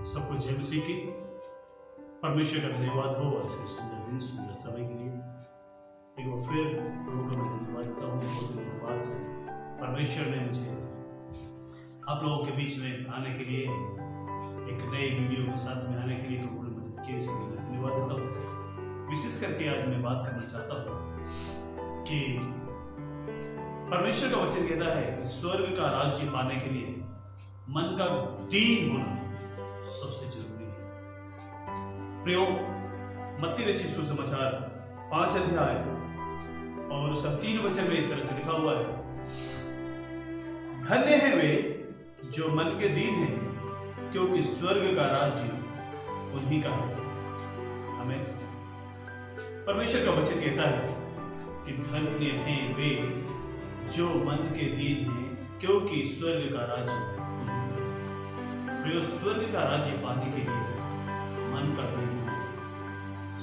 सबको जय मसीह की। परमेश्वर का धन्यवाद हो आज से सुंदर दिन सुंदर समय के लिए। एक बार फिर प्रभु का मैं धन्यवाद करता हूँ। बहुत दिनों के बाद से परमेश्वर ने मुझे आप लोगों के बीच में आने के लिए, एक नए वीडियो के साथ में आने के लिए प्रभु ने मदद की, इसके लिए धन्यवाद देता हूँ। विशेष करके आज मैं बात करना चाहता हूँ कि परमेश्वर का वचन कहता है कि स्वर्ग का राज्य पाने के लिए मन का दीन होना सबसे जरूरी है। प्रियो, मत्ती रचित सुसमाचार 5 अध्याय और उसका 3 वचन में इस तरह से लिखा हुआ है, धन्य है वे जो मन के दीन हैं, क्योंकि स्वर्ग का राज्य उन्हीं का है। हमें परमेश्वर का वचन कहता है कि धन्य हैं वे जो मन के दीन हैं, क्योंकि स्वर्ग का राज्य उन्हीं का है। प्रियो, स्वर्ग का राज्य पाने के लिए मन का दीन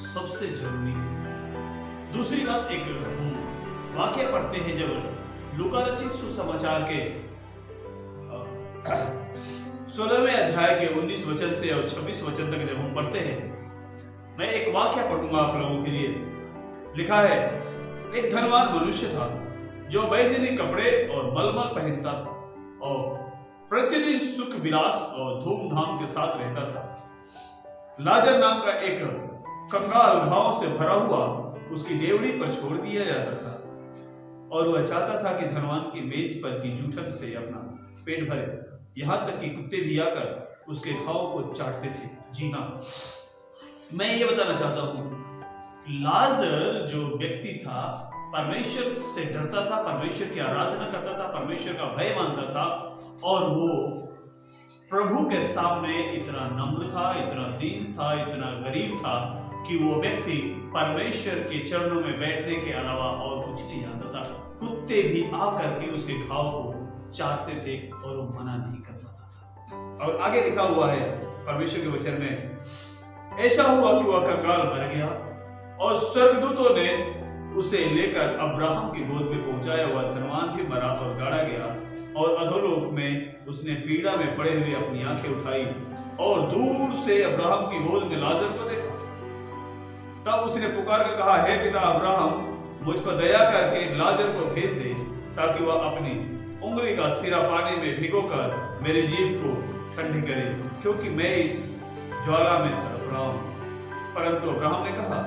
सबसे जरूरी है। दूसरी बात, एक वाक्य पढ़ते हैं जब लूका रचित सुसमाचार के 16वें अध्याय के 19 वचन से और 26 वचन तक जब हम पढ़ते हैं, मैं एक वाक्य पढ़ूंगा आप लोगों के लिए। लिखा है, एक धनवान मनुष्य था जो बैजनी कपड़े और मलमल पहनता और प्रतिदिन सुख विलास और धूमधाम के साथ रहता था। लाजर नाम का एक कंगाल घावों से भरा हुआ उसकी डेवड़ी पर छोड़ दिया जाता था और वह चाहता था कि धनवान की मेज पर की जूठन से अपना पेट भरे, यहाँ तक कि कुत्ते भी आकर उसके घावों को चाटते थे। जी हाँ, मैं ये बताना चाहता हूँ, लाजर जो व्यक्ति था परमेश्वर से डरता था, परमेश्वर की आराधना करता था, परमेश्वर का भय मानता था और वो प्रभु के सामने इतना नम्र था, इतना दीन था, इतना गरीब था कि वो व्यक्ति परमेश्वर के चरणों में बैठने के अलावा और कुछ नहीं जानता था। कुत्ते भी आकर के उसके घाव को चाटते थे और वो मना नहीं कर पाता था। और आगे लिखा हुआ है परमेश्वर के वचन में, ऐसा हुआ कि वह कंगाल मर गया और स्वर्गदूतों ने उसे लेकर अब्राहम की गोद में पहुंचाया। हुआ धनवान भी मरा और गाड़ा गया और अधोलोक में उसने पीड़ा में पड़े हुए अपनी आंखें उठाई और दूर से अब्राहम की गोद में लाजर को देखा। तब उसने पुकार कर कहा, हे पिता अब्राहम, मुझ पर दया करके लाजर को भेज दे ताकि वह अपनी उंगली का सिरा पानी में भिगोकर मेरी जीभ को ठंडी करे, क्योंकि मैं इस ज्वाला में तड़प रहा हूं। परंतु अब्राहम ने कहा,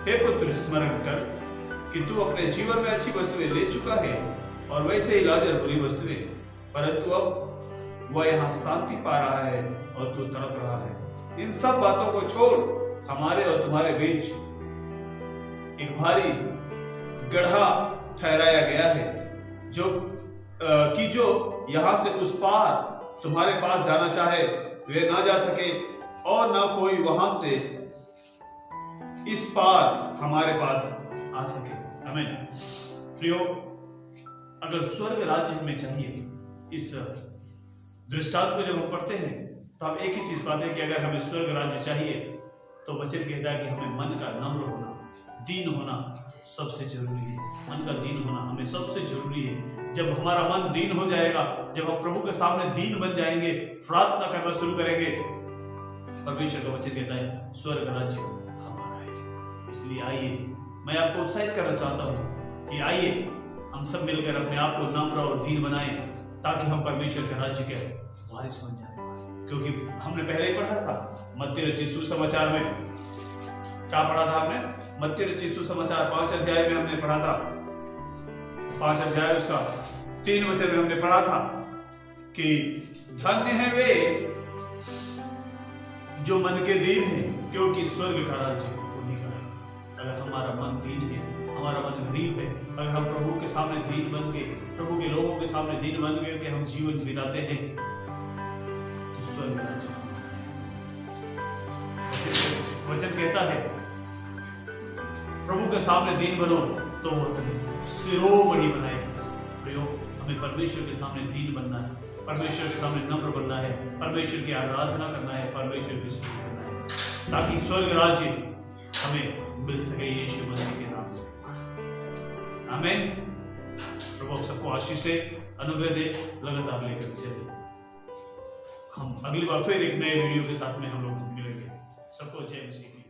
हे पुत्र, स्मरण कर कि तू अपने जीवन में अच्छी वस्तुएं ले चुका है और वैसे ही लाजर बुरी वस्तुएं, परंतु अब वह यहाँ शांति पा रहा है और तू तड़प रहा है। इन सब बातों को छोड़, हमारे और तुम्हारे बीच एक भारी गड्ढा ठहराया गया है, जो यहाँ से उस पार तुम्हारे पास जाना चाहे वे ना जा सके और ना कोई वहां से इस पार हमारे पास आ सके। आमीन। प्रियो, अगर स्वर्ग राज्य हमें चाहिए, इस दृष्टांत को जब हम पढ़ते हैं तो हम एक ही चीज पाते हैं कि अगर हमें स्वर्ग राज्य चाहिए तो वचन कहता है कि हमें मन का नम्र होना, दीन होना सबसे जरूरी है। मन का दीन होना हमें सबसे जरूरी है। जब हमारा मन दीन हो जाएगा, जब हम प्रभु के सामने दीन बन जाएंगे, प्रार्थना करना शुरू करेंगे, परमेश्वर का वचन कहता है स्वर्ग राज्य हमारा है। इसलिए आइए, मैं आपको उत्साहित करना चाहता हूँ कि आइए हम सब मिलकर अपने आप को नम्र और दीन बनाएं ताकि हम परमेश्वर के राज्य के वारिस बन जाएं। क्योंकि हमने पहले ही पढ़ा था मत्ती रचित सुसमाचार में, क्या पढ़ा था हमने? मत्ती रचित सुसमाचार 5 अध्याय में हमने पढ़ा था, 5 अध्याय उसका 3 वचन में हमने पढ़ा था कि धन्य है वे जो मन के दीन हैं, क्योंकि स्वर्ग का राज्य उन्हीं का है। अगर हमारा मन दीन है, हमारा मन गरीब है, अगर हम प्रभु के सामने दीन बन के, प्रभु के लोगों के सामने दीन बन के हम जीवन बिताते हैं, तो स्वर्ग राज्य वचन कहता है प्रभु के सामने दीन बनो तो वो तुम्हें शिरोमणि बनाएगा। प्रयोग, हमें परमेश्वर के सामने दीन बनना है, परमेश्वर के सामने नम्र बनना है, परमेश्वर की आराधना करना है, परमेश्वर की स्तुति करना है, ताकि स्वर्ग राज्य हमें मिल सके यीशु मसीह के नाम से। आमीन। प्रभु आप सबको आशीष दे, अनुग्रह दे, लगातार लेकर चले। हम अगली बार फिर एक नए वीडियो के साथ में हम लोग मिलेंगे। सबको जय मसीह की।